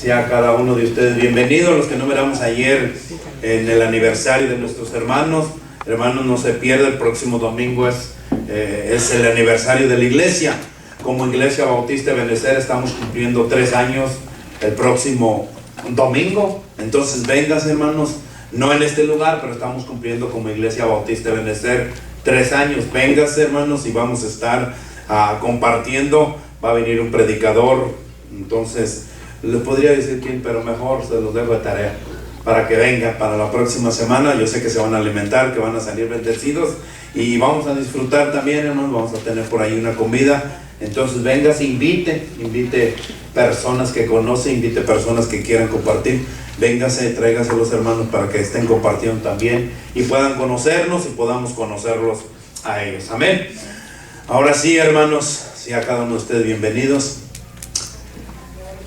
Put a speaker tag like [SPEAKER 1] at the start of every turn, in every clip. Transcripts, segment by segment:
[SPEAKER 1] sea cada uno de ustedes bienvenidos. Los que no miramos ayer en el aniversario de nuestros hermanos, no se pierda, el próximo domingo es el aniversario de la iglesia. Como Iglesia Bautista Ebenecer estamos cumpliendo 3 años el próximo domingo. Entonces vénganse, hermanos, no en este lugar, pero estamos cumpliendo como Iglesia Bautista Ebenecer 3 años. Vénganse, hermanos, y vamos a estar compartiendo. Va a venir un predicador, entonces les podría decir quién, pero mejor se los dejo de tarea para que vengan para la próxima semana. Yo sé que se van a alimentar, que van a salir bendecidos y vamos a disfrutar también, hermanos. Vamos a tener por ahí una comida. Entonces véngase, invite personas que conoce, invite personas que quieran compartir. Véngase, tráigase los hermanos para que estén compartiendo también y puedan conocernos y podamos conocerlos a ellos. Amén. Ahora sí, hermanos, sí, a cada uno de ustedes bienvenidos.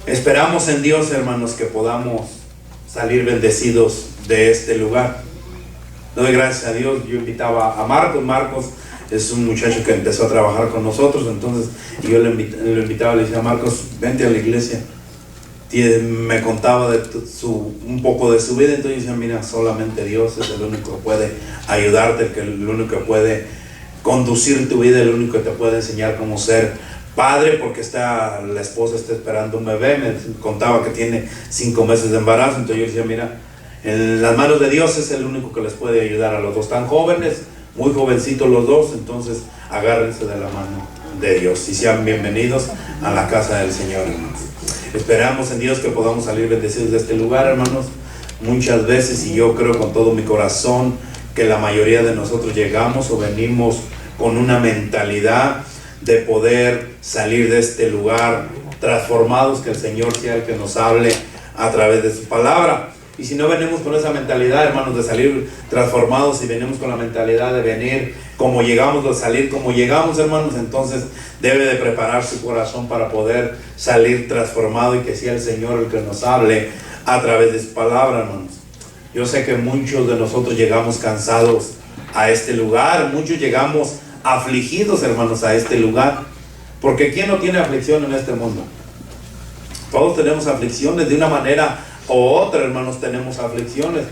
[SPEAKER 1] Esperamos en Dios, hermanos, que podamos salir bendecidos de este lugar. Doy gracias a Dios. Yo invitaba a Marcos. Marcos es un muchacho que empezó a trabajar con nosotros, entonces yo lo invitaba, le decía: Marcos, vente a la iglesia. Me contaba de un poco de su vida, entonces yo decía: mira, solamente Dios es el único que puede ayudarte, el único que puede conducir tu vida, el único que te puede enseñar cómo ser padre, porque la esposa está esperando un bebé. Me contaba que tiene 5 meses de embarazo, entonces yo decía: mira, en las manos de Dios es el único que les puede ayudar a los dos, tan jóvenes, muy jovencitos los dos. Entonces agárrense de la mano de Dios y sean bienvenidos a la casa del Señor, hermanos. Esperamos en Dios que podamos salir bendecidos de este lugar, hermanos. Muchas veces, y yo creo con todo mi corazón, que la mayoría de nosotros llegamos o venimos con una mentalidad de poder salir de este lugar transformados, que el Señor sea el que nos hable a través de su palabra. Y si no venimos con esa mentalidad, hermanos, de salir transformados, y venimos con la mentalidad de venir como llegamos, de salir como llegamos, hermanos, entonces debe de preparar su corazón para poder salir transformado y que sea el Señor el que nos hable a través de su palabra, hermanos. Yo sé que muchos de nosotros llegamos cansados a este lugar, muchos llegamos afligidos, hermanos, a este lugar, porque ¿quién no tiene aflicción en este mundo? Todos tenemos aflicciones de una manera u otra, hermanos. Tenemos aflicciones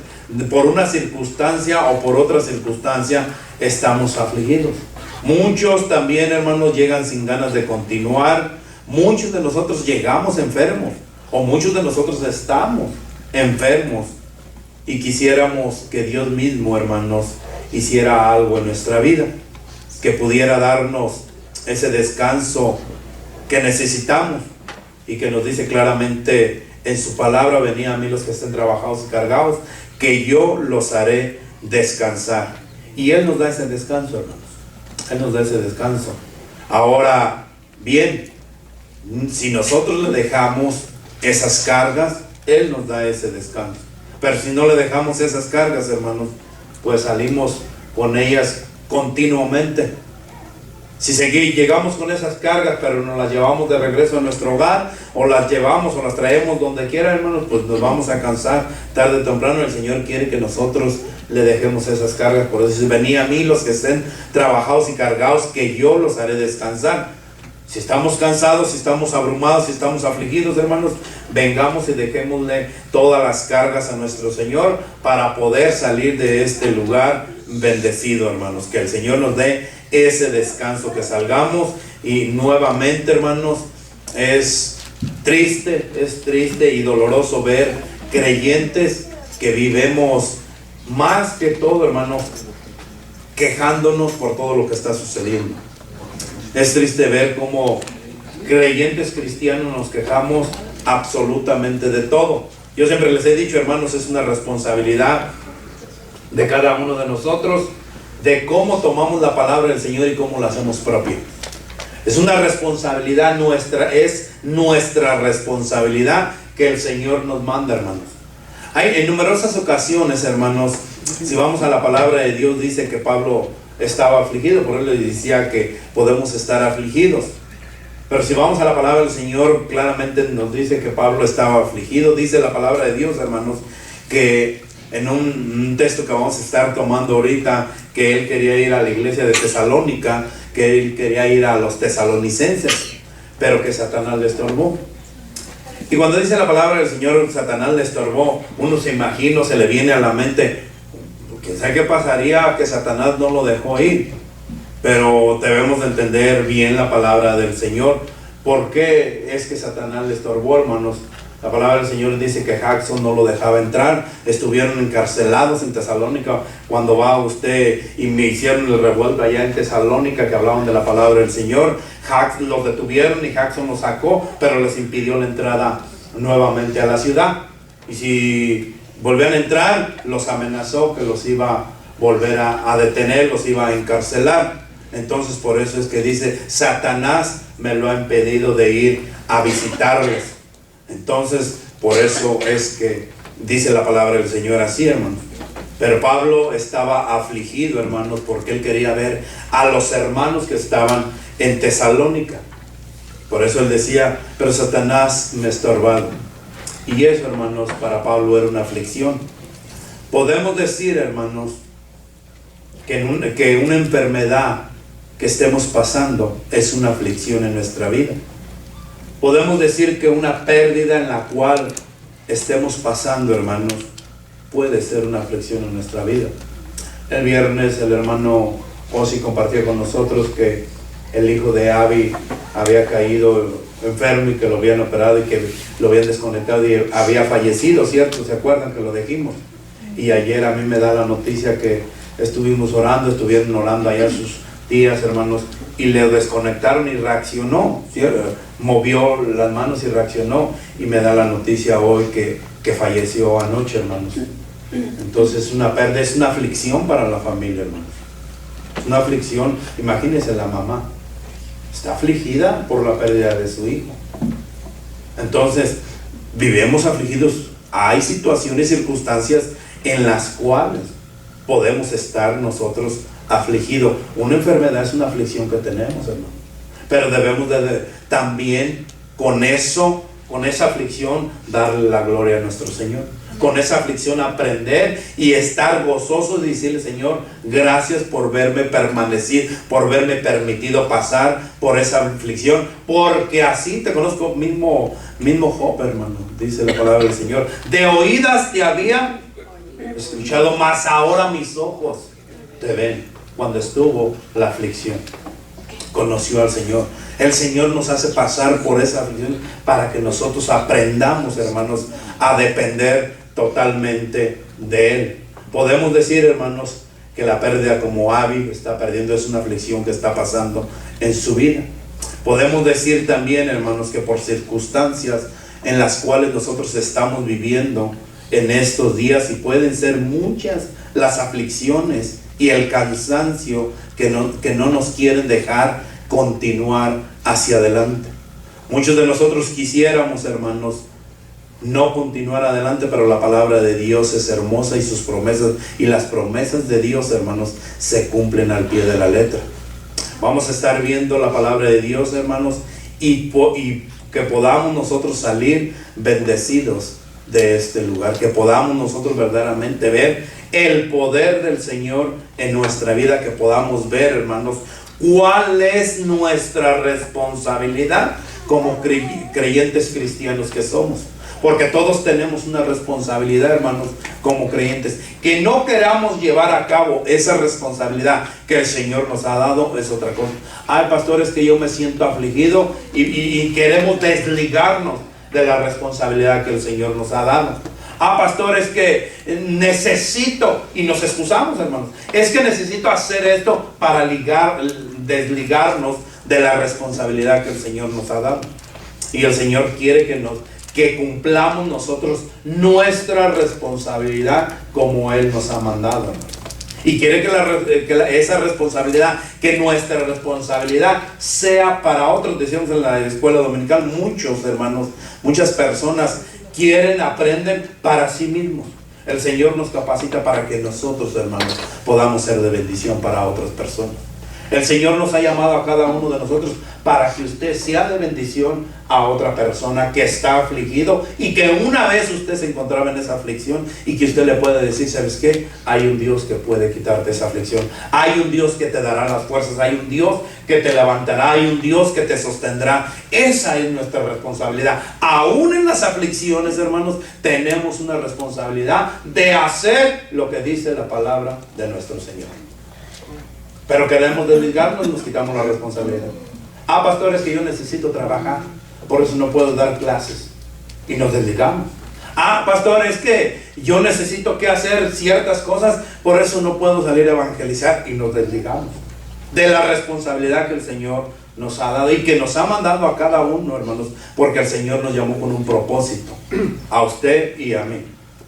[SPEAKER 1] por una circunstancia o por otra circunstancia, estamos afligidos. Muchos también, hermanos, llegan sin ganas de continuar. Muchos de nosotros llegamos enfermos, o muchos de nosotros estamos enfermos, y quisiéramos que Dios mismo, hermanos, hiciera algo en nuestra vida, que pudiera darnos ese descanso que necesitamos, y que nos dice claramente en su palabra: venid a mí los que estén trabajados y cargados, que yo los haré descansar. Y Él nos da ese descanso, hermanos. Él nos da ese descanso. Ahora bien, si nosotros le dejamos esas cargas, Él nos da ese descanso. Pero si no le dejamos esas cargas, hermanos, pues salimos con ellas continuamente. Si llegamos con esas cargas, pero nos las llevamos de regreso a nuestro hogar, o las llevamos o las traemos donde quiera, hermanos, pues nos vamos a cansar tarde o temprano. El Señor quiere que nosotros le dejemos esas cargas. Por eso dice: venid a mí los que estén trabajados y cargados, que yo los haré descansar. Si estamos cansados, si estamos abrumados, si estamos afligidos, hermanos, vengamos y dejémosle todas las cargas a nuestro Señor para poder salir de este lugar bendecido, hermanos. Que el Señor nos dé ese descanso, que salgamos. Y nuevamente, hermanos, es triste y doloroso ver creyentes que vivimos más que todo, hermanos, quejándonos por todo lo que está sucediendo. Es triste ver cómo creyentes cristianos nos quejamos absolutamente de todo. Yo siempre les he dicho, hermanos, es una responsabilidad de cada uno de nosotros de cómo tomamos la palabra del Señor y cómo la hacemos propia. Es una responsabilidad nuestra, es nuestra responsabilidad que el Señor nos manda, hermanos. Hay en numerosas ocasiones, hermanos, si vamos a la palabra de Dios, dice que Pablo estaba afligido, por él le decía que podemos estar afligidos. Pero si vamos a la palabra del Señor, claramente nos dice que Pablo estaba afligido. Dice la palabra de Dios, hermanos, que en un texto que vamos a estar tomando ahorita, que él quería ir a la iglesia de Tesalónica, que él quería ir a los tesalonicenses, pero que Satanás le estorbó. Y cuando dice la palabra del Señor, Satanás le estorbó, uno se imagina, se le viene a la mente, ¿quién sabe qué pasaría que Satanás no lo dejó ir? Pero debemos de entender bien la palabra del Señor. ¿Por qué es que Satanás le estorbó, hermanos? La palabra del Señor dice que Jackson no lo dejaba entrar. Estuvieron encarcelados en Tesalónica. Cuando va usted y me hicieron el revuelto allá en Tesalónica, que hablaban de la palabra del Señor, los detuvieron y Jackson los sacó, pero les impidió la entrada nuevamente a la ciudad. Y si volvían a entrar, los amenazó que los iba a volver a detener, los iba a encarcelar. Entonces por eso es que dice, Satanás me lo ha impedido de ir a visitarles. Entonces por eso es que dice la palabra del Señor así, hermanos. Pero Pablo estaba afligido, hermanos, porque él quería ver a los hermanos que estaban en Tesalónica. Por eso él decía, pero Satanás me ha estorbado. Y eso, hermanos, para Pablo era una aflicción. Podemos decir, hermanos, que una enfermedad que estemos pasando es una aflicción en nuestra vida. Podemos decir que una pérdida en la cual estemos pasando, hermanos, puede ser una aflicción en nuestra vida. El viernes el hermano Osi compartió con nosotros que el hijo de Abby había caído enfermo y que lo habían operado y que lo habían desconectado y había fallecido, ¿cierto? ¿Se acuerdan que lo dijimos? Y ayer a mí me da la noticia que estuvieron orando allá sus tías, hermanos, y le desconectaron y reaccionó, ¿cierto? Movió las manos y reaccionó, y me da la noticia hoy que falleció anoche, hermanos. Entonces una pérdida, es una aflicción para la familia, hermanos. Es una aflicción. Imagínense, la mamá está afligida por la pérdida de su hijo. Entonces vivimos afligidos. Hay situaciones, circunstancias en las cuales podemos estar nosotros afligidos. Una enfermedad es una aflicción que tenemos, hermano. Pero debemos también con esa aflicción darle la gloria a nuestro Señor. Con esa aflicción aprender y estar gozosos y decirle, Señor, gracias por verme permitido pasar por esa aflicción, porque así te conozco, mismo Job, hermano, dice la palabra del Señor. De oídas te había escuchado, mas ahora mis ojos te ven. Cuando estuvo la aflicción, conoció al Señor. El Señor nos hace pasar por esa aflicción para que nosotros aprendamos, hermanos, a depender totalmente de Él. Podemos decir, hermanos, que la pérdida, como Abby está perdiendo, es una aflicción que está pasando en su vida. Podemos decir también, hermanos, que por circunstancias en las cuales nosotros estamos viviendo en estos días, y pueden ser muchas las aflicciones y el cansancio que no nos quieren dejar continuar hacia adelante. Muchos de nosotros quisiéramos, hermanos, no continuar adelante, pero la palabra de Dios es hermosa y sus promesas, y las promesas de Dios, hermanos, se cumplen al pie de la letra. Vamos a estar viendo la palabra de Dios, hermanos, y que podamos nosotros salir bendecidos de este lugar, que podamos nosotros verdaderamente ver el poder del Señor en nuestra vida, que podamos ver, hermanos, cuál es nuestra responsabilidad como creyentes cristianos que somos. Porque todos tenemos una responsabilidad, hermanos, como creyentes. Que no queramos llevar a cabo esa responsabilidad que el Señor nos ha dado es otra cosa. Hay pastores que yo me siento afligido y queremos desligarnos de la responsabilidad que el Señor nos ha dado. Hay pastores que necesito, y nos excusamos, hermanos, es que necesito hacer esto para desligarnos de la responsabilidad que el Señor nos ha dado. Y el Señor quiere que cumplamos nosotros nuestra responsabilidad como Él nos ha mandado, hermanos. Y quiere esa responsabilidad, que nuestra responsabilidad sea para otros. Decíamos en la escuela dominical, muchos hermanos, muchas personas aprenden para sí mismos. El Señor nos capacita para que nosotros, hermanos, podamos ser de bendición para otras personas. El Señor nos ha llamado a cada uno de nosotros para que usted sea de bendición a otra persona que está afligido y que una vez usted se encontraba en esa aflicción y que usted le puede decir, ¿sabes qué? Hay un Dios que puede quitarte esa aflicción, hay un Dios que te dará las fuerzas, hay un Dios que te levantará, hay un Dios que te sostendrá. Esa es nuestra responsabilidad. Aún en las aflicciones, hermanos, tenemos una responsabilidad de hacer lo que dice la palabra de nuestro Señor. Pero queremos desligarnos, nos quitamos la responsabilidad. Pastor, es que yo necesito trabajar, por eso no puedo dar clases, y nos desligamos. Pastor, es que yo necesito que hacer ciertas cosas, por eso no puedo salir a evangelizar, y nos desligamos de la responsabilidad que el Señor nos ha dado y que nos ha mandado a cada uno, hermanos, porque el Señor nos llamó con un propósito, a usted y a mí.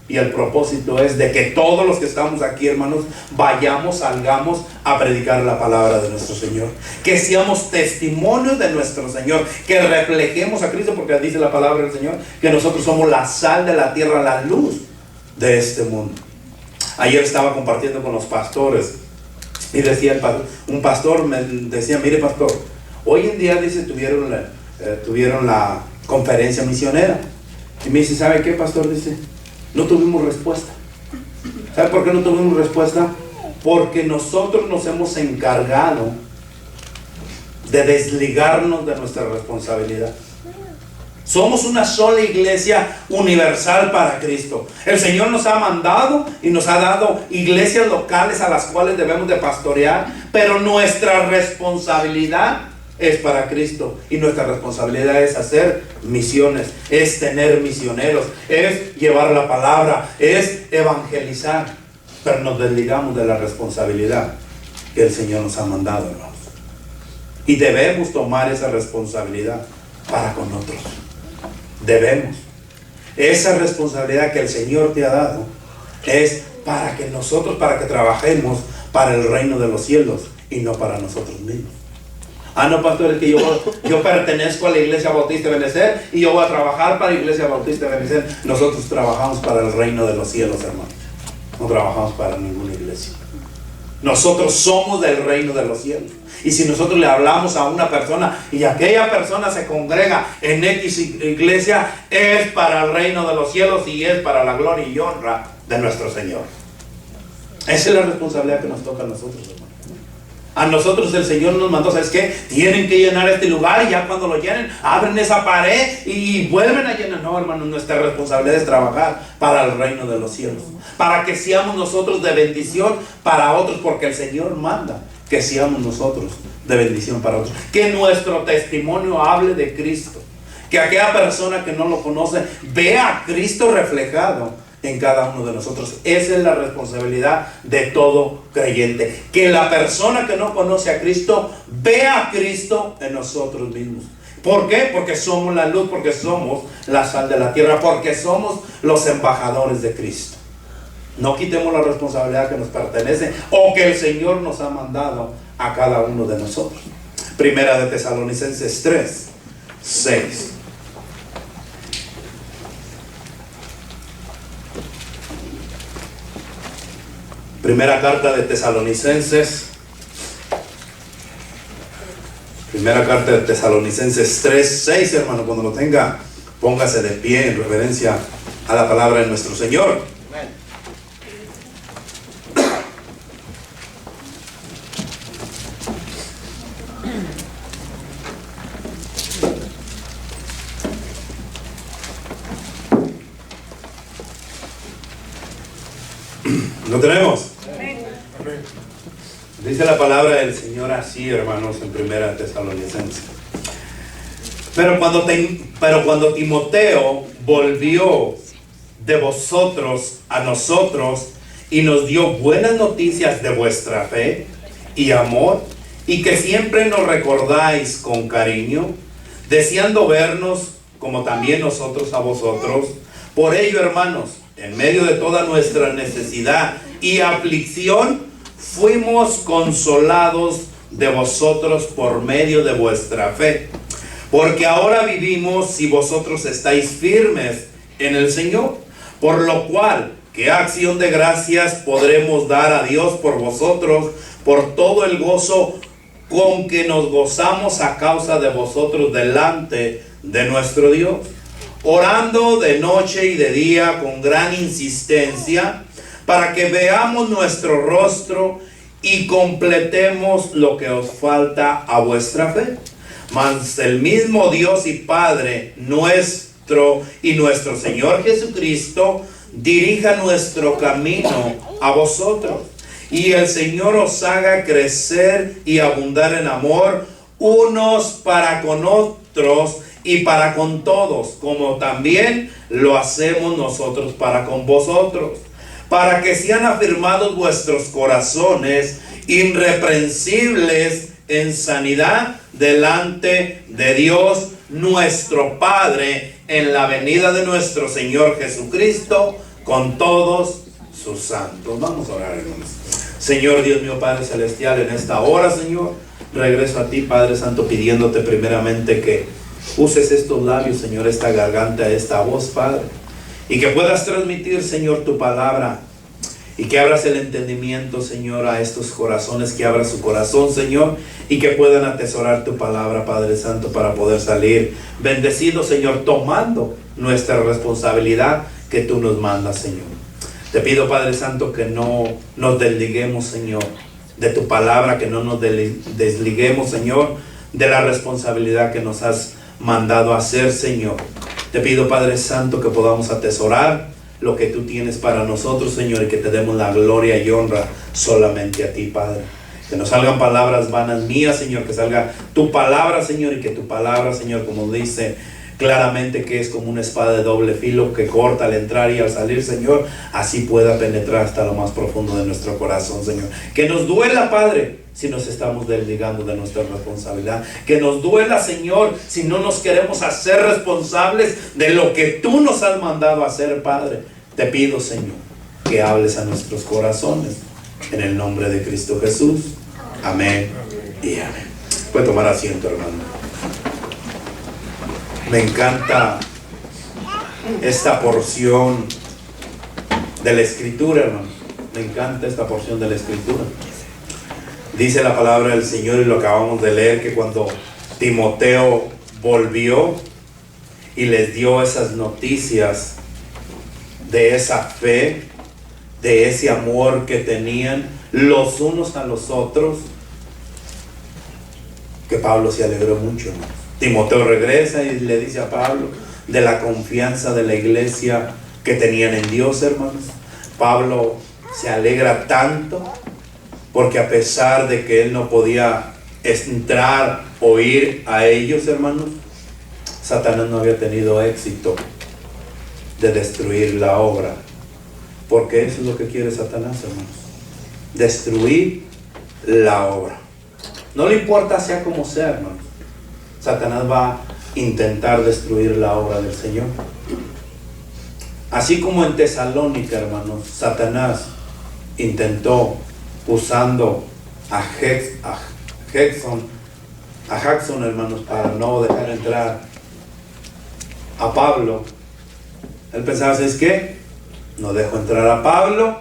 [SPEAKER 1] Y el propósito es de que todos los que estamos aquí, hermanos, vayamos, salgamos a predicar la palabra de nuestro Señor. Que seamos testimonios de nuestro Señor. Que reflejemos a Cristo, porque dice la palabra del Señor que nosotros somos la sal de la tierra, la luz de este mundo. Ayer estaba compartiendo con los pastores y decía un pastor me decía, mire pastor, hoy en día dice tuvieron la conferencia misionera. Y me dice, ¿sabe qué, pastor? Dice, no tuvimos respuesta. ¿Sabe por qué no tuvimos respuesta? Porque nosotros nos hemos encargado de desligarnos de nuestra responsabilidad. Somos una sola iglesia universal para Cristo. El Señor nos ha mandado y nos ha dado iglesias locales a las cuales debemos de pastorear, pero nuestra responsabilidad es para Cristo, y nuestra responsabilidad es hacer misiones, es tener misioneros, es llevar la palabra, es evangelizar. Pero nos desligamos de la responsabilidad que el Señor nos ha mandado, hermanos, y debemos tomar esa responsabilidad para con otros. Debemos. Esa responsabilidad que el Señor te ha dado es para que nosotros, para que trabajemos para el reino de los cielos y no para nosotros mismos. No, pastor, es que yo pertenezco a la Iglesia Bautista de Benecer y yo voy a trabajar para la Iglesia Bautista de Benecer. Nosotros trabajamos para el reino de los cielos, hermanos. No trabajamos para ninguna iglesia. Nosotros somos del reino de los cielos. Y si nosotros le hablamos a una persona y aquella persona se congrega en X iglesia, es para el reino de los cielos y es para la gloria y honra de nuestro Señor. Esa es la responsabilidad que nos toca a nosotros, hermanos. A nosotros el Señor nos mandó, ¿sabes qué? Tienen que llenar este lugar, y ya cuando lo llenen, abren esa pared y vuelven a llenar. No, hermanos, nuestra responsabilidad es trabajar para el reino de los cielos, para que seamos nosotros de bendición para otros, porque el Señor manda que seamos nosotros de bendición para otros. Que nuestro testimonio hable de Cristo, que aquella persona que no lo conoce vea a Cristo reflejado en cada uno de nosotros. Esa es la responsabilidad de todo creyente, que la persona que no conoce a Cristo vea a Cristo en nosotros mismos. ¿Por qué? Porque somos la luz, porque somos la sal de la tierra, porque somos los embajadores de Cristo. No quitemos la responsabilidad que nos pertenece o que el Señor nos ha mandado a cada uno de nosotros. Primera de Tesalonicenses 3, 6. Primera carta de Tesalonicenses. Primera carta de Tesalonicenses 3, 6, hermano. Cuando lo tenga, póngase de pie en reverencia a la palabra de nuestro Señor. ¿Lo tenemos? Dice la palabra del Señor así, hermanos, en Primera Tesalonicenses. Pero cuando Timoteo volvió de vosotros a nosotros y nos dio buenas noticias de vuestra fe y amor, y que siempre nos recordáis con cariño, deseando vernos como también nosotros a vosotros. Por ello, hermanos, en medio de toda nuestra necesidad y aflicción, fuimos consolados de vosotros por medio de vuestra fe. Porque ahora vivimos si vosotros estáis firmes en el Señor. Por lo cual, ¿qué acción de gracias podremos dar a Dios por vosotros, por todo el gozo con que nos gozamos a causa de vosotros delante de nuestro Dios, orando de noche y de día con gran insistencia, para que veamos nuestro rostro y completemos lo que os falta a vuestra fe. Mas el mismo Dios y Padre nuestro y nuestro Señor Jesucristo dirija nuestro camino a vosotros, y el Señor os haga crecer y abundar en amor unos para con otros y para con todos, como también lo hacemos nosotros para con vosotros, para que sean afirmados vuestros corazones irreprensibles en sanidad delante de Dios nuestro Padre en la venida de nuestro Señor Jesucristo con todos sus santos. Vamos a orar, hermanos. Señor Dios mío, Padre celestial, en esta hora, Señor, regreso a ti, Padre Santo, pidiéndote primeramente que uses estos labios, Señor, esta garganta, esta voz, Padre, y que puedas transmitir, Señor, tu palabra, y que abras el entendimiento, Señor, a estos corazones, que abras su corazón, Señor, y que puedan atesorar tu palabra, Padre Santo, para poder salir bendecidos, Señor, tomando nuestra responsabilidad que tú nos mandas, Señor. Te pido, Padre Santo, que no nos desliguemos, Señor, de tu palabra, que no nos desliguemos, Señor, de la responsabilidad que nos has mandado a hacer, Señor. Te pido, Padre Santo, que podamos atesorar lo que tú tienes para nosotros, Señor, y que te demos la gloria y honra solamente a ti, Padre. Que no salgan palabras vanas mías, Señor, que salga tu palabra, Señor, y que tu palabra, Señor, como dice claramente, que es como una espada de doble filo que corta al entrar y al salir, Señor, así pueda penetrar hasta lo más profundo de nuestro corazón, Señor. Que nos duela, Padre, si nos estamos desligando de nuestra responsabilidad. Que nos duela, Señor, si no nos queremos hacer responsables de lo que tú nos has mandado a hacer, Padre. Te pido, Señor, que hables a nuestros corazones, en el nombre de Cristo Jesús. Amén y amén. Puede tomar asiento, hermano. Me encanta esta porción de la Escritura, hermano. Me encanta esta porción de la Escritura. Dice la palabra del Señor, y lo acabamos de leer, que cuando Timoteo volvió y les dio esas noticias de esa fe, de ese amor que tenían los unos a los otros, que Pablo se alegró mucho, hermano. Timoteo regresa y le dice a Pablo de la confianza de la iglesia que tenían en Dios, hermanos. Pablo se alegra tanto porque a pesar de que él no podía entrar o ir a ellos, hermanos, Satanás no había tenido éxito de destruir la obra, porque eso es lo que quiere Satanás, hermanos, destruir la obra. No le importa sea como sea, hermanos. Satanás va a intentar destruir la obra del Señor. Así como en Tesalónica, hermanos, Satanás intentó, usando a Jackson, hermanos, para no dejar entrar a Pablo. Él pensaba, ¿sabes qué? No dejo entrar a Pablo,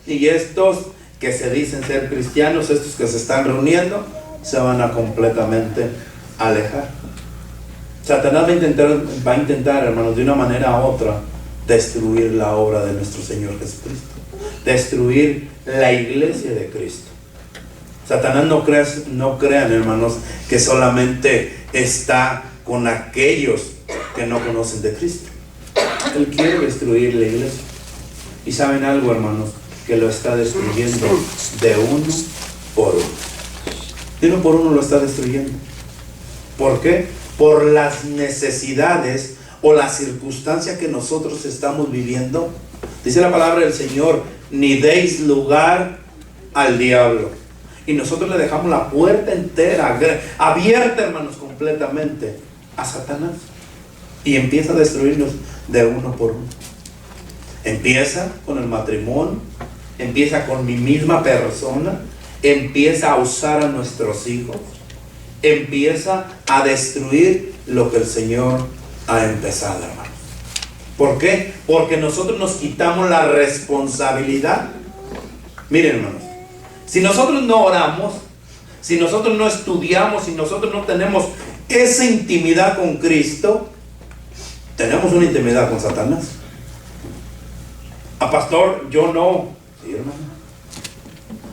[SPEAKER 1] y estos que se dicen ser cristianos, estos que se están reuniendo, se van a completamente alejar. Satanás va a intentar, hermanos, de una manera u otra, destruir la obra de nuestro Señor Jesucristo, destruir la iglesia de Cristo. Satanás no crean, hermanos, que solamente está con aquellos que no conocen de Cristo. Él quiere destruir la iglesia. Y saben algo, hermanos, que lo está destruyendo de uno por uno. De uno por uno lo está destruyendo. ¿Por qué? Por las necesidades o la circunstancia que nosotros estamos viviendo. Dice la palabra del Señor, ni deis lugar al diablo. Y nosotros le dejamos la puerta entera, abierta, hermanos, completamente a Satanás. Y empieza a destruirnos de uno por uno. Empieza con el matrimonio, empieza con mi misma persona, empieza a usar a nuestros hijos, empieza a destruir lo que el Señor ha empezado, hermano. ¿Por qué? Porque nosotros nos quitamos la responsabilidad. Miren, hermanos, si nosotros no oramos, si nosotros no estudiamos, si nosotros no tenemos esa intimidad con Cristo, tenemos una intimidad con Satanás. Pastor, yo no. Sí, hermano.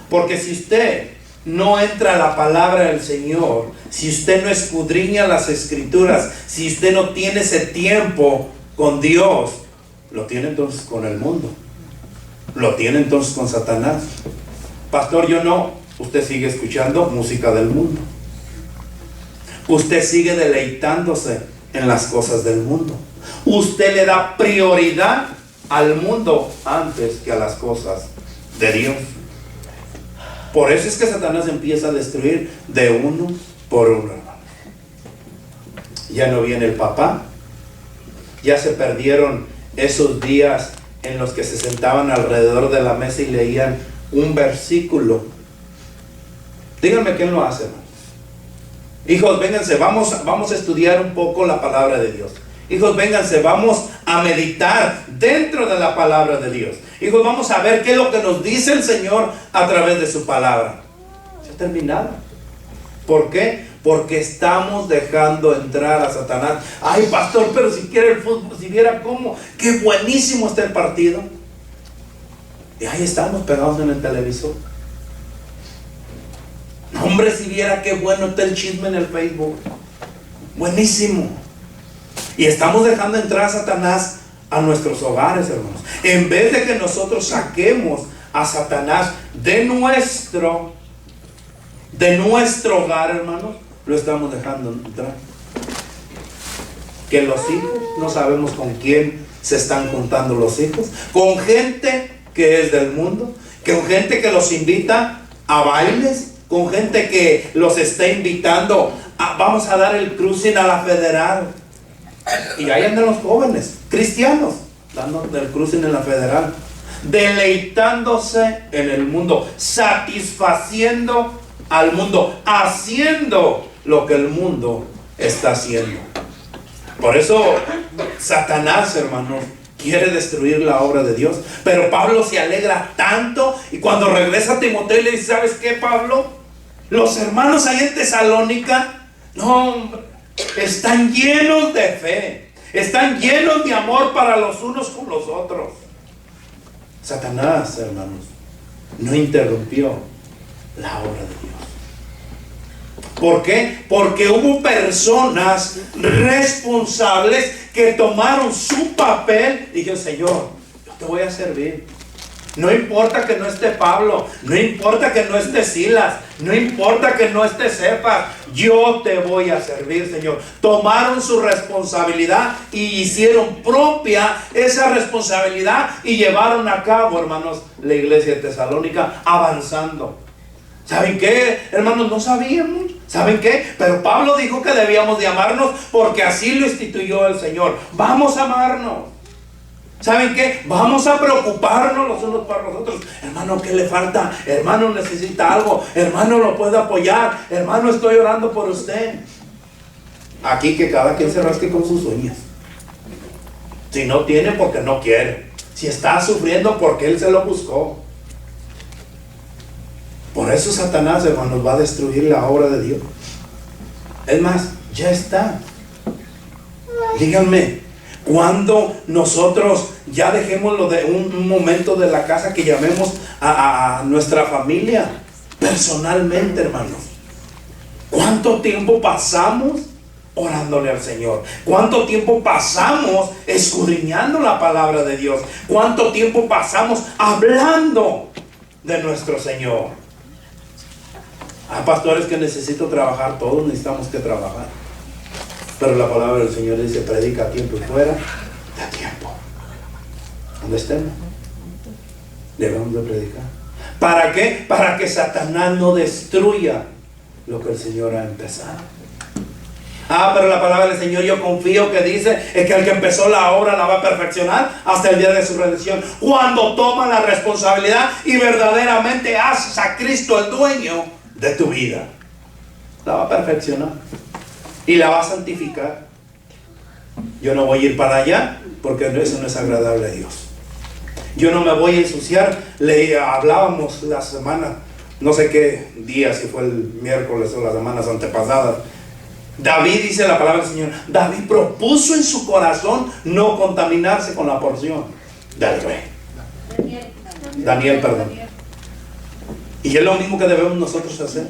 [SPEAKER 1] Porque si usted no entra a la palabra del Señor, si usted no escudriña las Escrituras, si usted no tiene ese tiempo con Dios, lo tiene entonces con el mundo, lo tiene entonces con Satanás. Pastor, yo no. Usted sigue escuchando música del mundo, usted sigue deleitándose en las cosas del mundo, usted le da prioridad al mundo antes que a las cosas de Dios. Por eso es que Satanás empieza a destruir de uno por uno, hermano. Ya no viene el papá, ya se perdieron esos días en los que se sentaban alrededor de la mesa y leían un versículo. Díganme quién lo hace, hermano. Hijos, vénganse, vamos a estudiar un poco la palabra de Dios. Hijos, vénganse, vamos a meditar dentro de la palabra de Dios. Hijos, vamos a ver qué es lo que nos dice el Señor a través de su palabra. Se ha terminado. ¿Por qué? Porque estamos dejando entrar a Satanás. Ay, pastor, pero si quiere el fútbol, si viera cómo, qué buenísimo está el partido. Y ahí estamos pegados en el televisor. Hombre, si viera qué bueno está el chisme en el Facebook. Buenísimo. Y estamos dejando entrar a Satanás a nuestros hogares, hermanos. En vez de que nosotros saquemos a Satanás de nuestro hogar, hermanos, lo estamos dejando entrar. Que los hijos, no sabemos con quién se están juntando los hijos. Con gente que es del mundo, con gente que los invita a bailes, con gente que los está invitando vamos a dar el cruising a la Federal. Y ahí andan los jóvenes cristianos dando el cruising en la Federal, deleitándose en el mundo, satisfaciendo al mundo, haciendo lo que el mundo está haciendo. Por eso Satanás, hermanos, quiere destruir la obra de Dios. Pero Pablo se alegra tanto, y cuando regresa a Timoteo le dice: ¿sabes qué, Pablo? Los hermanos ahí en Tesalónica, no, hombre, están llenos de fe, están llenos de amor para los unos con los otros. Satanás, hermanos, no interrumpió la obra de Dios. ¿Por qué? Porque hubo personas responsables que tomaron su papel y dijeron: Señor, yo te voy a servir. No importa que no esté Pablo, no importa que no esté Silas, no importa que no esté Cefas, yo te voy a servir, Señor. Tomaron su responsabilidad y hicieron propia esa responsabilidad y llevaron a cabo, hermanos, la iglesia de Tesalónica avanzando. ¿Saben qué, hermanos? No sabíamos. ¿Saben qué? Pero Pablo dijo que debíamos de amarnos porque así lo instituyó el Señor. Vamos a amarnos. ¿Saben qué? Vamos a preocuparnos los unos por los otros. Hermano, ¿qué le falta? Hermano, necesita algo. Hermano, lo puede apoyar. Hermano, estoy orando por usted. Aquí que cada quien se rasque con sus uñas. Si no tiene, porque no quiere. Si está sufriendo, porque él se lo buscó. Por eso Satanás, hermanos, va a destruir la obra de Dios. Es más, ya está. Díganme, cuando nosotros ya dejemos lo de un momento de la casa, que llamemos a nuestra familia personalmente, hermanos. ¿Cuánto tiempo pasamos orándole al Señor? ¿Cuánto tiempo pasamos escudriñando la palabra de Dios? ¿Cuánto tiempo pasamos hablando de nuestro Señor? Pastores, que necesito trabajar. Todos necesitamos que trabajar. Pero la palabra del Señor dice: predica a tiempo y fuera de tiempo. ¿Dónde estemos? Debemos de predicar. ¿Para qué? Para que Satanás no destruya lo que el Señor ha empezado. Pero la palabra del Señor, yo confío que dice es que el que empezó la obra la va a perfeccionar hasta el día de su redención. Cuando toma la responsabilidad y verdaderamente haces a Cristo el dueño de tu vida, la va a perfeccionar y la va a santificar. Yo no voy a ir para allá porque eso no es agradable a Dios. Yo no me voy a ensuciar. Hablábamos la semana no sé qué día, si fue el miércoles o las semanas antepasadas, David, dice la palabra del Señor, David propuso en su corazón no contaminarse con la porción del rey. Daniel, perdón. Y es lo mismo que debemos nosotros hacer.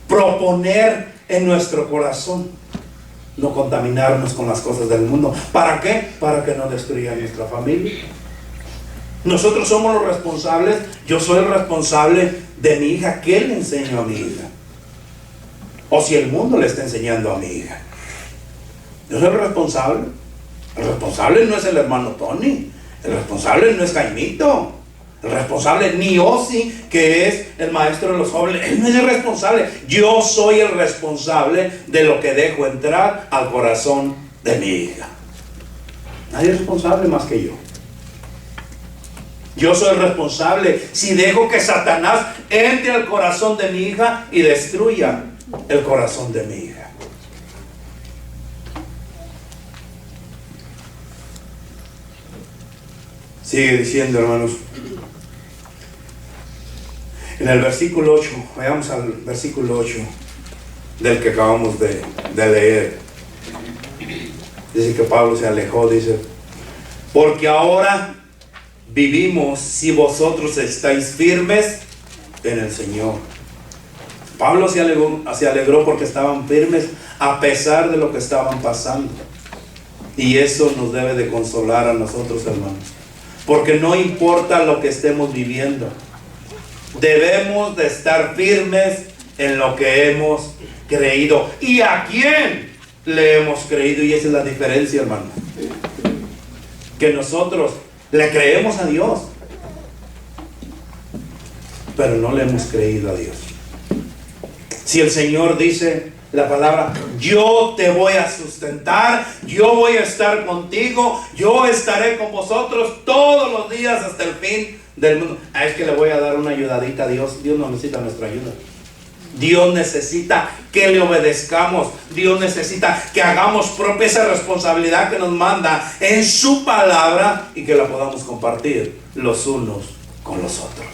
[SPEAKER 1] Proponer en nuestro corazón no contaminarnos con las cosas del mundo. ¿Para qué? Para que no destruya nuestra familia. Nosotros somos los responsables. Yo soy el responsable de mi hija. ¿Qué le enseño a mi hija? O si el mundo le está enseñando a mi hija. Yo soy el responsable. El responsable no es el hermano Tony. El responsable no es Jaimito. El responsable ni Osi, que es el maestro de los jóvenes. Él no es el responsable. Yo soy el responsable de lo que dejo entrar al corazón de mi hija. Nadie es responsable más que yo. Yo soy el responsable si dejo que Satanás entre al corazón de mi hija y destruya el corazón de mi hija. Sigue diciendo, hermanos, en el versículo 8, vayamos al versículo 8 del que acabamos de leer. Dice que Pablo se alejó, dice, porque ahora vivimos si vosotros estáis firmes en el Señor. Pablo se alegró porque estaban firmes a pesar de lo que estaban pasando. Y eso nos debe de consolar a nosotros, hermanos. Porque no importa lo que estemos viviendo, debemos de estar firmes en lo que hemos creído. ¿Y a quién le hemos creído? Y esa es la diferencia, hermano. Que nosotros le creemos a Dios, pero no le hemos creído a Dios. Si el Señor dice la palabra, yo te voy a sustentar, yo voy a estar contigo, yo estaré con vosotros todos los días hasta el fin del mundo. Es que le voy a dar una ayudadita a Dios. Dios no necesita nuestra ayuda. Dios necesita que le obedezcamos. Dios necesita que hagamos propia esa responsabilidad que nos manda en su palabra y que la podamos compartir los unos con los otros.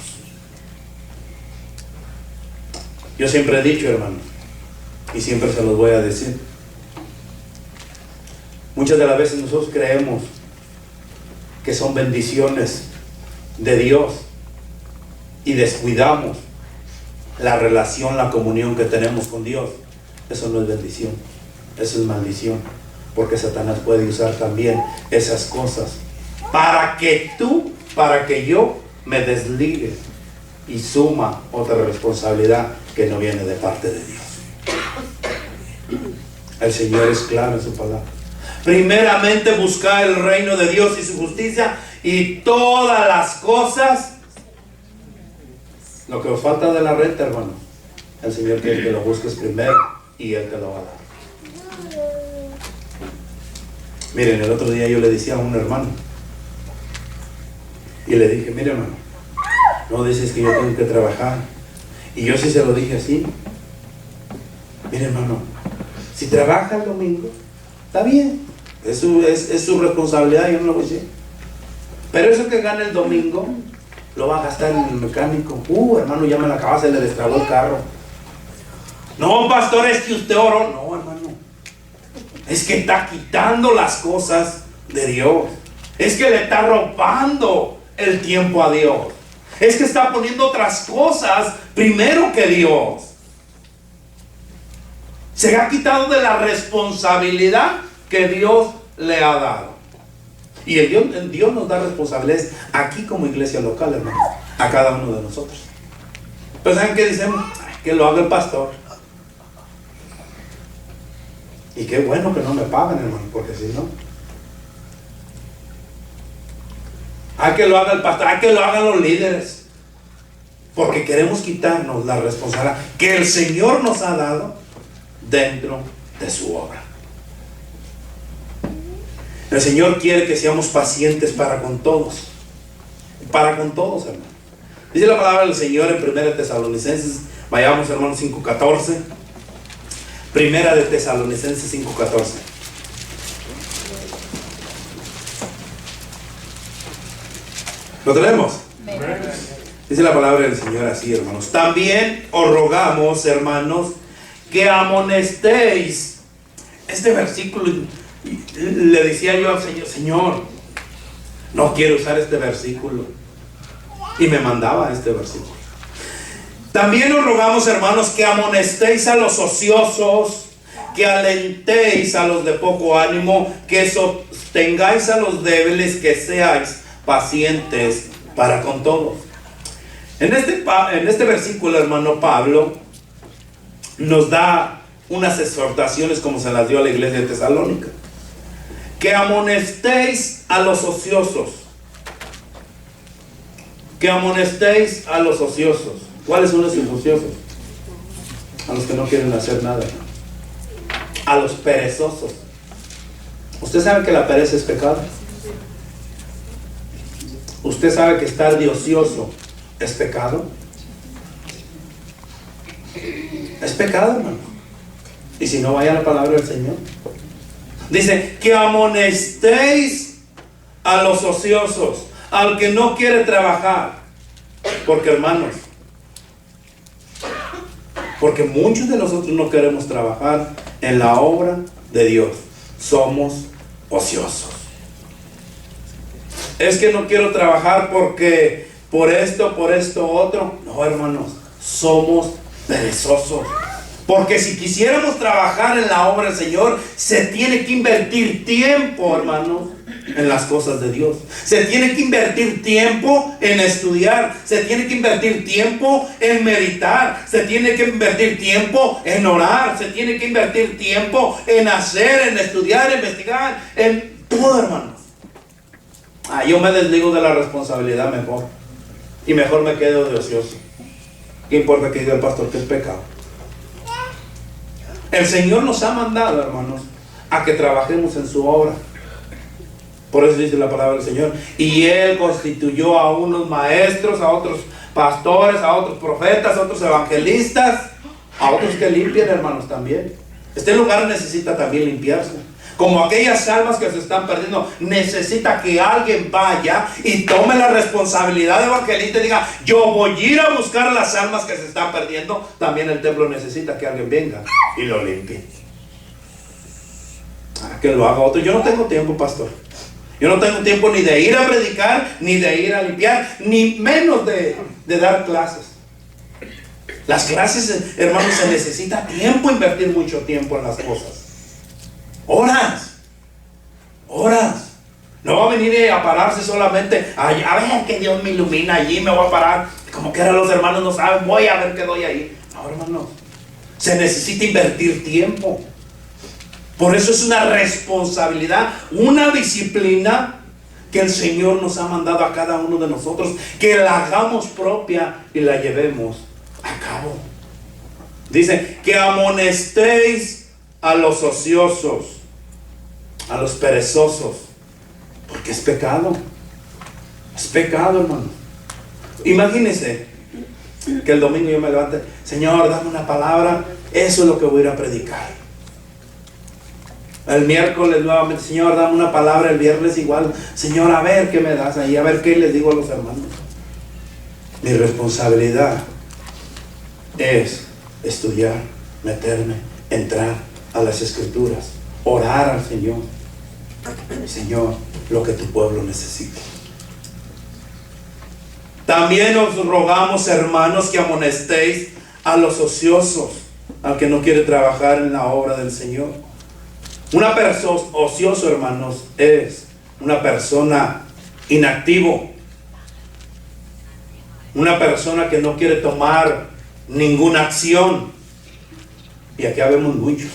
[SPEAKER 1] Yo siempre he dicho, hermano, y siempre se los voy a decir, muchas de las veces nosotros creemos que son bendiciones de Dios y descuidamos la relación, la comunión que tenemos con Dios. Eso no es bendición, eso es maldición, porque Satanás puede usar también esas cosas para que yo me desligue y suma otra responsabilidad que no viene de parte de Dios. El Señor es claro en su palabra. Primeramente buscar el reino de Dios y su justicia, y todas las cosas, lo que os falta de la renta, hermano, el Señor quiere que lo busques primero y Él te lo va a dar. Miren, el otro día yo le decía a un hermano y le dije, mire, hermano, no dices que yo tengo que trabajar. Y yo sí se lo dije así. Mire, hermano, si trabaja el domingo, está bien, es su responsabilidad, yo no lo voy a decir. Pero eso que gana el domingo lo va a gastar en el mecánico. Hermano, ya me la acaba, se le destrabó el carro. No, pastor, es que usted oró. No, hermano, es que está quitando las cosas de Dios. Es que le está robando el tiempo a Dios. Es que está poniendo otras cosas primero que Dios. Se ha quitado de la responsabilidad que Dios le ha dado. Y Dios nos da responsabilidades aquí como iglesia local, hermano, a cada uno de nosotros. Pero ¿saben qué decimos? Que lo haga el pastor. Y qué bueno que no me pagan, hermano, porque si no, hay que lo haga el pastor, hay que lo hagan los líderes, porque queremos quitarnos la responsabilidad que el Señor nos ha dado dentro de su obra. El Señor quiere que seamos pacientes para con todos, hermano. Dice la palabra del Señor en 1 Tesalonicenses, vayamos, hermano, 5:14. 1 Tesalonicenses 5:14. ¿Lo tenemos? Dice la palabra del Señor así, hermanos. También os rogamos, hermanos, que amonestéis. Este versículo, le decía yo al Señor, Señor, no quiero usar este versículo. Y me mandaba este versículo. También os rogamos, hermanos, que amonestéis a los ociosos, que alentéis a los de poco ánimo, que sostengáis a los débiles, que seáis pacientes para con todos. En este versículo, hermano Pablo nos da unas exhortaciones como se las dio a la iglesia de Tesalónica. Que amonestéis a los ociosos. Que amonestéis a los ociosos. ¿Cuáles son esos ociosos? A los que no quieren hacer nada. A los perezosos. ¿Usted sabe que la pereza es pecado? ¿Usted sabe que estar de ocioso es pecado? Es pecado, hermano. Y si no, vaya a la palabra del Señor. Dice que amonestéis a los ociosos, al que no quiere trabajar. Porque, hermanos, porque muchos de nosotros no queremos trabajar en la obra de Dios. Somos ociosos. Es que no quiero trabajar porque por esto, otro. No, hermanos, somos perezosos. Porque si quisiéramos trabajar en la obra del Señor, se tiene que invertir tiempo, hermanos, en las cosas de Dios. Se tiene que invertir tiempo en estudiar. Se tiene que invertir tiempo en meditar. Se tiene que invertir tiempo en orar. Se tiene que invertir tiempo en hacer, en estudiar, en investigar, en todo, hermanos. Yo me desligo de la responsabilidad mejor. Y mejor me quedo de ocioso. ¿Qué importa que diga el pastor que es pecado? El Señor nos ha mandado, hermanos, a que trabajemos en su obra. Por eso dice la palabra del Señor. Y Él constituyó a unos maestros, a otros pastores, a otros profetas, a otros evangelistas, a otros que limpian, hermanos, también. Este lugar necesita también limpiarse. Como aquellas almas que se están perdiendo, necesita que alguien vaya y tome la responsabilidad de evangelista y diga, yo voy a ir a buscar las almas que se están perdiendo. También el templo necesita que alguien venga y lo limpie. Que lo haga otro. Yo no tengo tiempo, pastor. Yo no tengo tiempo ni de ir a predicar, ni de ir a limpiar, ni menos de dar clases. Las clases, hermanos, se necesita tiempo, invertir mucho tiempo en las cosas. Horas. No va a venir a pararse solamente a ver que Dios me ilumina, allí me voy a parar. Como que ahora los hermanos no saben, voy a ver qué doy ahí. No, hermanos, se necesita invertir tiempo. Por eso es una responsabilidad, una disciplina que el Señor nos ha mandado a cada uno de nosotros, que la hagamos propia y la llevemos a cabo. Dice que amonestéis a los ociosos, a los perezosos, porque es pecado. Es pecado, hermano. Imagínense que el domingo yo me levante, Señor, dame una palabra, eso es lo que voy a ir a predicar. El miércoles nuevamente, Señor, dame una palabra. El viernes igual, Señor, a ver qué me das ahí, a ver qué les digo a los hermanos. Mi responsabilidad es estudiar, meterme, entrar a las escrituras, orar al Señor. Señor, lo que tu pueblo necesita. También os rogamos, hermanos, que amonestéis a los ociosos, al que no quiere trabajar en la obra del Señor. Una persona ocioso, hermanos, es una persona inactivo, una persona que no quiere tomar ninguna acción. Y aquí habemos muchos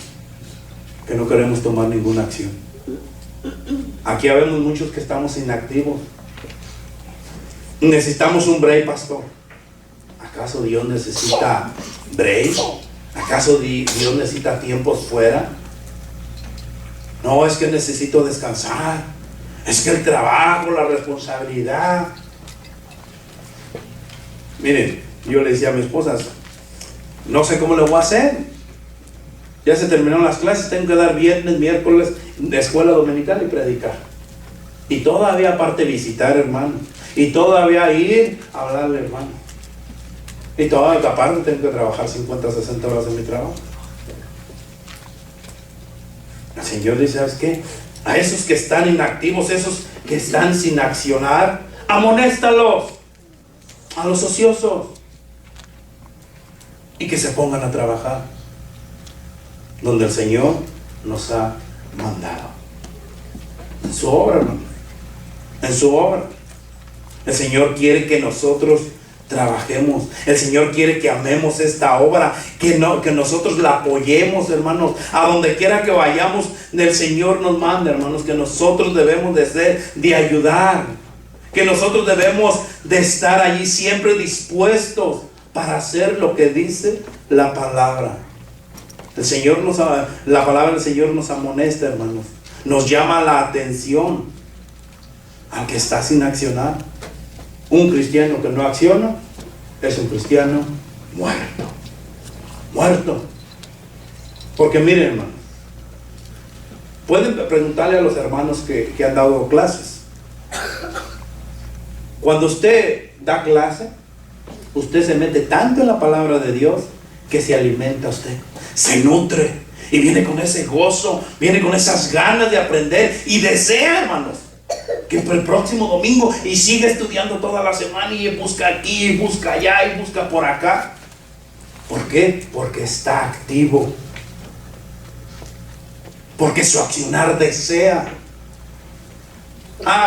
[SPEAKER 1] que no queremos tomar ninguna acción. Aquí habemos muchos que estamos inactivos. Necesitamos un break, pastor. ¿Acaso Dios necesita break? ¿Acaso Dios necesita tiempos fuera? No, es que necesito descansar. Es que el trabajo, la responsabilidad. Miren, yo le decía a mi esposa, no sé cómo le voy a hacer. Ya se terminaron las clases, tengo que dar viernes, miércoles de escuela dominical y predicar. Y todavía aparte visitar, hermano. Y todavía ir a hablarle, hermano. Y toda la parte tengo que trabajar 50, 60 horas en mi trabajo. El Señor dice, ¿sabes qué? A esos que están inactivos, esos que están sin accionar, amonéstalos. A los ociosos. Y que se pongan a trabajar donde el Señor nos ha mandado. En su obra, hermano. En su obra. El Señor quiere que nosotros trabajemos. El Señor quiere que amemos esta obra, que nosotros la apoyemos, hermanos. A donde quiera que vayamos, el Señor nos manda, hermanos, que nosotros debemos de ayudar, que nosotros debemos de estar allí siempre dispuestos para hacer lo que dice la palabra. La palabra del Señor nos amonesta, hermanos. Nos llama la atención al que está sin accionar. Un cristiano que no acciona es un cristiano muerto. Muerto. Porque miren, hermanos, pueden preguntarle a los hermanos que han dado clases. Cuando usted da clase, usted se mete tanto en la palabra de Dios que se alimenta usted, se nutre y viene con ese gozo, viene con esas ganas de aprender y desea, hermanos, que el próximo domingo y sigue estudiando toda la semana y busca aquí y busca allá y busca por acá. ¿Por qué? Porque está activo, porque su accionar desea.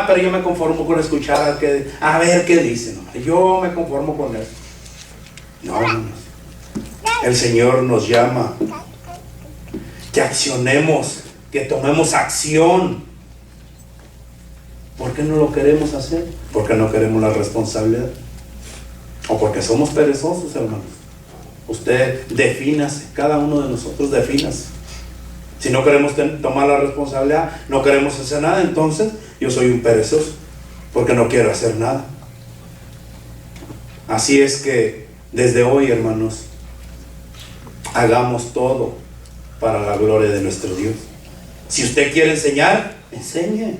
[SPEAKER 1] Pero yo me conformo con escuchar a ver qué dicen. Yo me conformo con eso. No, hermanos. El Señor nos llama que accionemos, que tomemos acción. ¿Por qué no lo queremos hacer? Porque no queremos la responsabilidad. O porque somos perezosos, hermanos. Usted defínase, cada uno de nosotros defínase. Si no queremos tomar la responsabilidad, no queremos hacer nada, entonces yo soy un perezoso, porque no quiero hacer nada. Así es que desde hoy, hermanos, hagamos todo para la gloria de nuestro Dios. Si usted quiere enseñar, enseñe.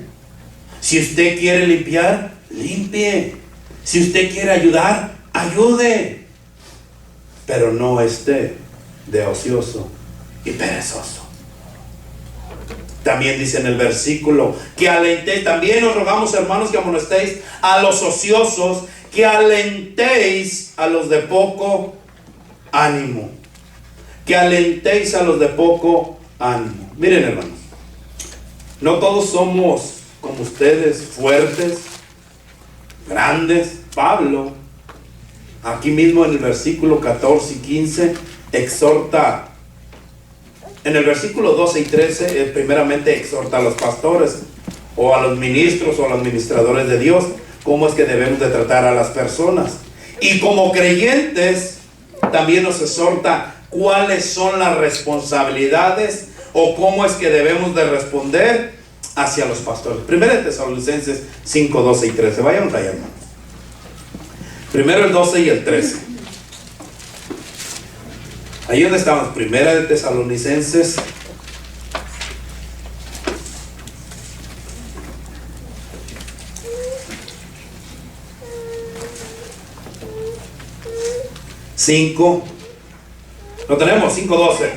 [SPEAKER 1] Si usted quiere limpiar, limpie. Si usted quiere ayudar, ayude. Pero no esté de ocioso y perezoso. También dice en el versículo que alentéis. También os rogamos, hermanos, que amonestéis a los ociosos, que alentéis a los de poco ánimo. Que alentéis a los de poco ánimo. Miren, hermanos, no todos somos como ustedes, fuertes, grandes. Pablo, aquí mismo en el versículo 14 y 15, exhorta. En el versículo 12 y 13, primeramente exhorta a los pastores, o a los ministros, o a los administradores de Dios, cómo es que debemos de tratar a las personas. Y como creyentes, también nos exhorta cuáles son las responsabilidades, o cómo es que debemos de responder hacia los pastores. Primero de Tesalonicenses 5, 12 y 13. Vayan allá, hermanos. Primero el 12 y el 13. Ahí donde estamos. Primera de Tesalonicenses 5. Lo tenemos, 5:12.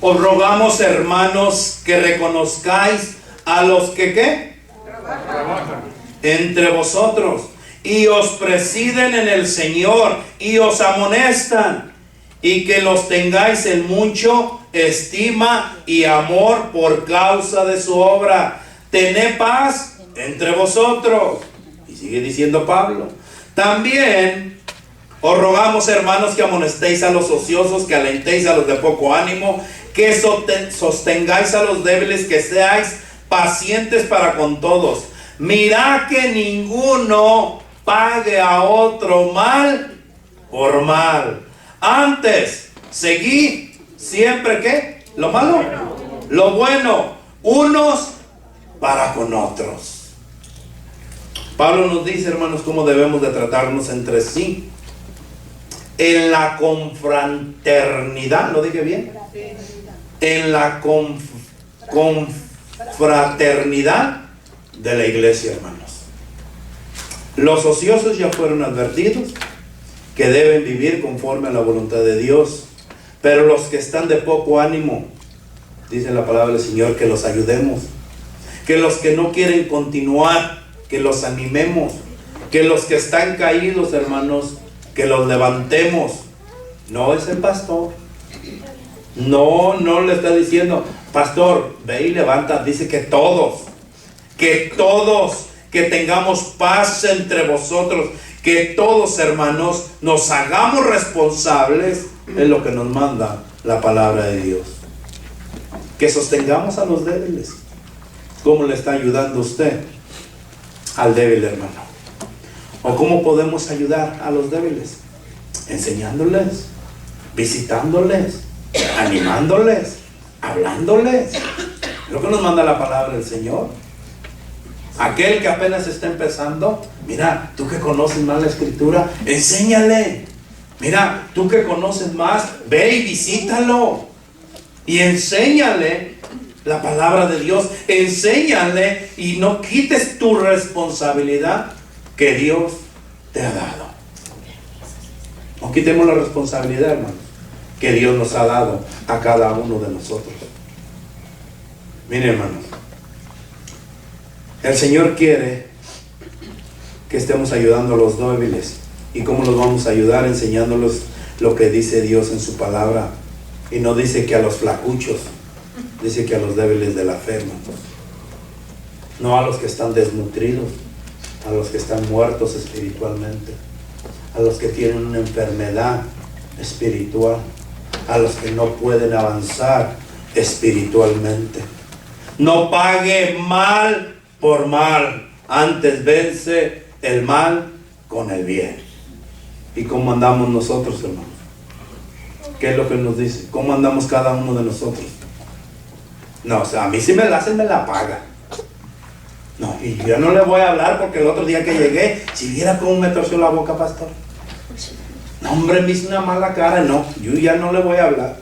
[SPEAKER 1] Os rogamos, hermanos, que reconozcáis a los que ¿qué? Entre vosotros, y os presiden en el Señor, y os amonestan, y que los tengáis en mucho estima y amor por causa de su obra. Tened paz entre vosotros. Y sigue diciendo Pablo. También os rogamos, hermanos, que amonestéis a los ociosos, que alentéis a los de poco ánimo, que sostengáis a los débiles, que seáis pacientes para con todos. Mirad que ninguno pague a otro mal por mal. Antes, seguid siempre ¿qué? Lo malo, lo bueno, unos para con otros. Pablo nos dice, hermanos, cómo debemos de tratarnos entre sí. En la confraternidad, ¿lo dije bien? En la confraternidad de la iglesia, hermanos. Los ociosos ya fueron advertidos que deben vivir conforme a la voluntad de Dios. Pero los que están de poco ánimo, dice la palabra del Señor, que los ayudemos. Que los que no quieren continuar, que los animemos. Que los que están caídos, hermanos, que los levantemos. No es el pastor. No le está diciendo, pastor, ve y levanta. Dice que todos, que tengamos paz entre vosotros, que todos, hermanos, nos hagamos responsables en lo que nos manda la palabra de Dios. Que sostengamos a los débiles. ¿Cómo le está ayudando usted al débil, hermano? ¿O cómo podemos ayudar a los débiles? Enseñándoles, visitándoles, animándoles, hablándoles. Lo que nos manda la palabra del Señor. Aquel que apenas está empezando, mira, tú que conoces más la Escritura, enséñale. Mira, tú que conoces más, ve y visítalo. Y enséñale la palabra de Dios. Enséñale y no quites tu responsabilidad que Dios te ha dado. No quitemos la responsabilidad, hermanos, que Dios nos ha dado a cada uno de nosotros. Miren, hermanos, el Señor quiere que estemos ayudando a los débiles. ¿Y cómo los vamos a ayudar? Enseñándolos lo que dice Dios en su palabra. Y no dice que a los flacuchos, dice que a los débiles de la fe, hermanos. No a los que están desnutridos, a los que están muertos espiritualmente, a los que tienen una enfermedad espiritual, a los que no pueden avanzar espiritualmente. No pague mal por mal, antes vence el mal con el bien. ¿Y cómo andamos nosotros, hermanos? ¿Qué es lo que nos dice? ¿Cómo andamos cada uno de nosotros? No, o sea, a mí si me la hacen, me la paga. No, y yo no le voy a hablar porque el otro día que llegué, si viera cómo me torció la boca, pastor. No, hombre, me hizo una mala cara. No, yo ya no le voy a hablar.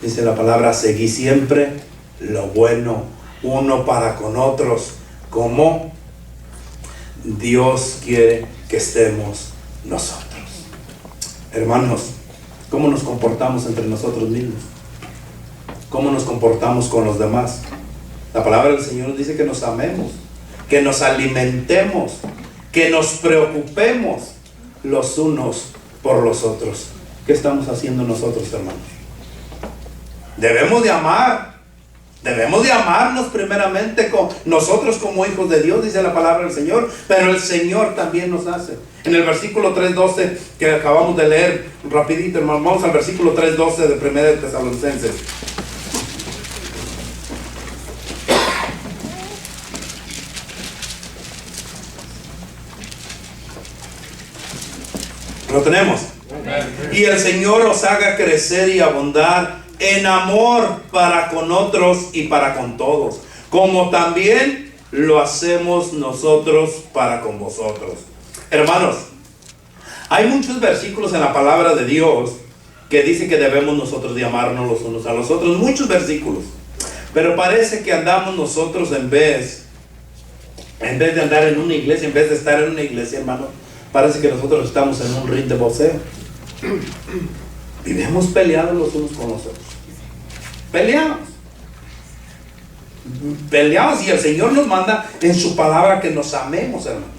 [SPEAKER 1] Dice la palabra, seguí siempre lo bueno uno para con otros, como Dios quiere que estemos nosotros. Hermanos, ¿cómo nos comportamos entre nosotros mismos? ¿Cómo nos comportamos con los demás? La palabra del Señor nos dice que nos amemos, que nos alimentemos, que nos preocupemos los unos por los otros. ¿Qué estamos haciendo nosotros, hermanos? Debemos de amar. Debemos de amarnos primeramente con nosotros como hijos de Dios, dice la palabra del Señor, pero el Señor también nos hace. En el versículo 3:12 que acabamos de leer, rapidito, hermano, vamos al versículo 3:12 de 1 de Tesalonicenses. Lo tenemos. Y el Señor os haga crecer y abundar en amor para con otros y para con todos, como también lo hacemos nosotros para con vosotros. Hermanos, hay muchos versículos en la palabra de Dios que dice que debemos nosotros de amarnos los unos a los otros, muchos versículos, pero parece que andamos nosotros en vez de andar en una iglesia, en vez de estar en una iglesia, hermano, parece que nosotros estamos en un ring de boxeo. Vivimos peleados los unos con los otros. Peleamos y el Señor nos manda en su palabra que nos amemos, hermano.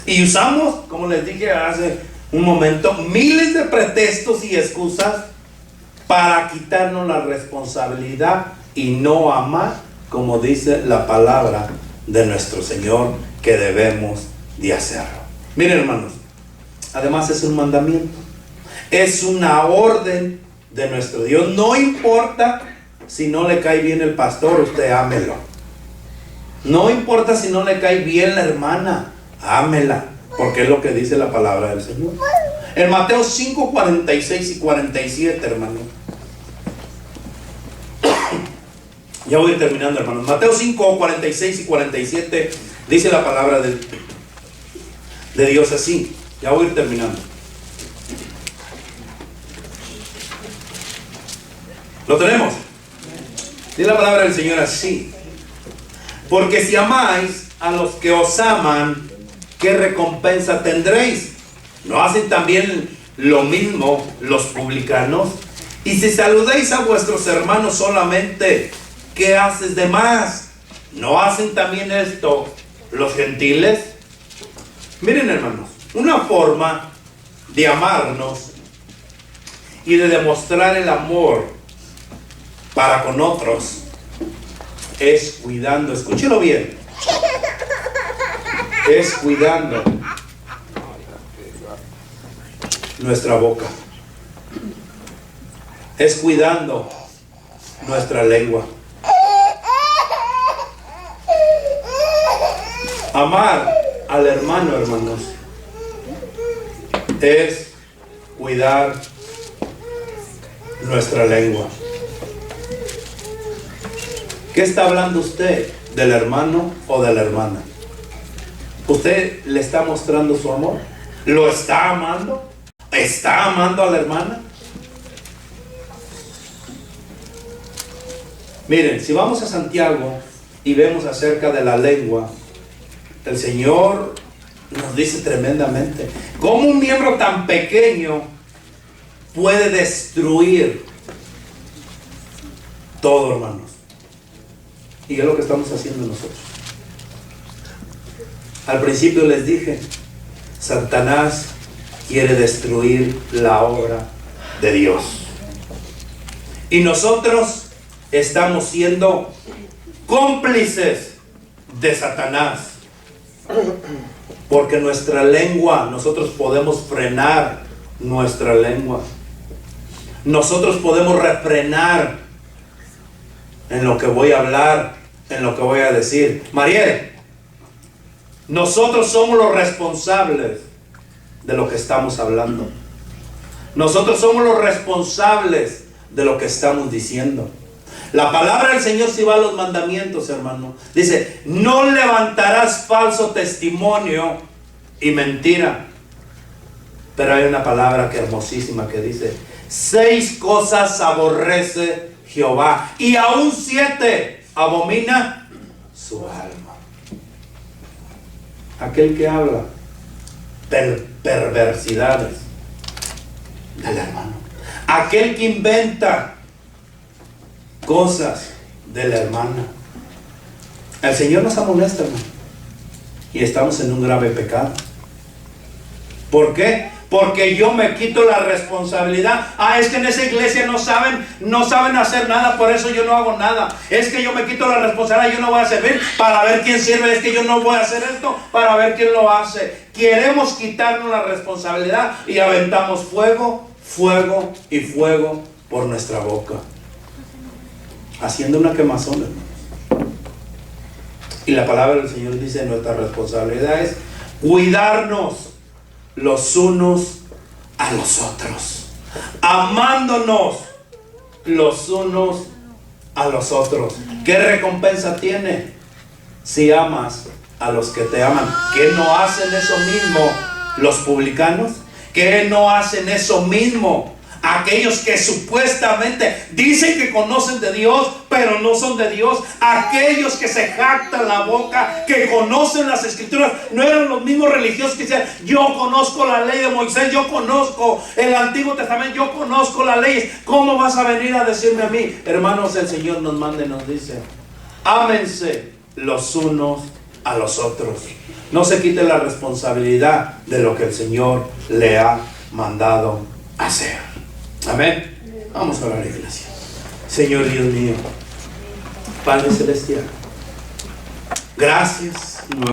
[SPEAKER 1] Y usamos, como les dije hace un momento, miles de pretextos y excusas para quitarnos la responsabilidad y no amar como dice la palabra de nuestro Señor que debemos de hacerlo. Miren, hermanos, además es un mandamiento, es una orden de nuestro Dios. No importa si no le cae bien el pastor, usted ámelo. No importa si no le cae bien la hermana, ámela, porque es lo que dice la palabra del Señor. En Mateo 5, 46 y 47, hermano. Ya voy a ir terminando, hermanos. Mateo 5, 46 y 47 dice la palabra de Dios así. Ya voy a ir terminando. ¿Lo tenemos? Dice la palabra del Señor así: porque si amáis a los que os aman, ¿qué recompensa tendréis? ¿No hacen también lo mismo los publicanos? Y si saludáis a vuestros hermanos solamente, ¿qué haces de más? ¿No hacen también esto los gentiles? Miren, hermanos, una forma de amarnos y de demostrar el amor para con otros es cuidando, escúchelo bien, es cuidando nuestra boca, es cuidando nuestra lengua. Amar al hermano, hermanos, es cuidar nuestra lengua. ¿Qué está hablando usted? ¿Del hermano o de la hermana? ¿Usted le está mostrando su amor? ¿Lo está amando? ¿Está amando a la hermana? Miren, si vamos a Santiago y vemos acerca de la lengua, el Señor nos dice tremendamente cómo un miembro tan pequeño puede destruir todo, hermanos. Y es lo que estamos haciendo nosotros. Al principio les dije, Satanás quiere destruir la obra de Dios. Y nosotros estamos siendo cómplices de Satanás. Porque nuestra lengua, nosotros podemos frenar nuestra lengua. Nosotros podemos refrenar en lo que voy a hablar, en lo que voy a decir. Mariel, nosotros somos los responsables de lo que estamos hablando. Nosotros somos los responsables de lo que estamos diciendo. La palabra del Señor, si va a los mandamientos, hermano, dice: no levantarás falso testimonio y mentira. Pero hay una palabra que hermosísima que dice: 6 cosas aborrece Jehová, y aún 7 abomina su alma. Aquel que habla perversidades del hermano, aquel que inventa cosas de la hermana. El Señor nos amonesta, hermano, y estamos en un grave pecado. ¿Por qué? Porque yo me quito la responsabilidad. Es que en esa iglesia no saben hacer nada, por eso yo no hago nada. Es que yo me quito la responsabilidad, yo no voy a servir para ver quién sirve. Es que yo no voy a hacer esto para ver quién lo hace. Queremos quitarnos la responsabilidad y aventamos fuego, fuego y fuego por nuestra boca, haciendo una quemazón, hermanos. Y la palabra del Señor dice: nuestra responsabilidad es cuidarnos los unos a los otros, amándonos los unos a los otros. ¿Qué recompensa tiene si amas a los que te aman? ¿Qué no hacen eso mismo los publicanos? ¿Qué no hacen eso mismo aquellos que supuestamente dicen que conocen de Dios, pero no son de Dios? Aquellos que se jactan la boca, que conocen las escrituras. No eran los mismos religiosos que decían: yo conozco la ley de Moisés, yo conozco el Antiguo Testamento, yo conozco las leyes. ¿Cómo vas a venir a decirme a mí? Hermanos, el Señor nos manda y nos dice: ámense los unos a los otros. No se quite la responsabilidad de lo que el Señor le ha mandado hacer. Amén. Vamos a orar, iglesia. Señor Dios mío, Padre celestial, gracias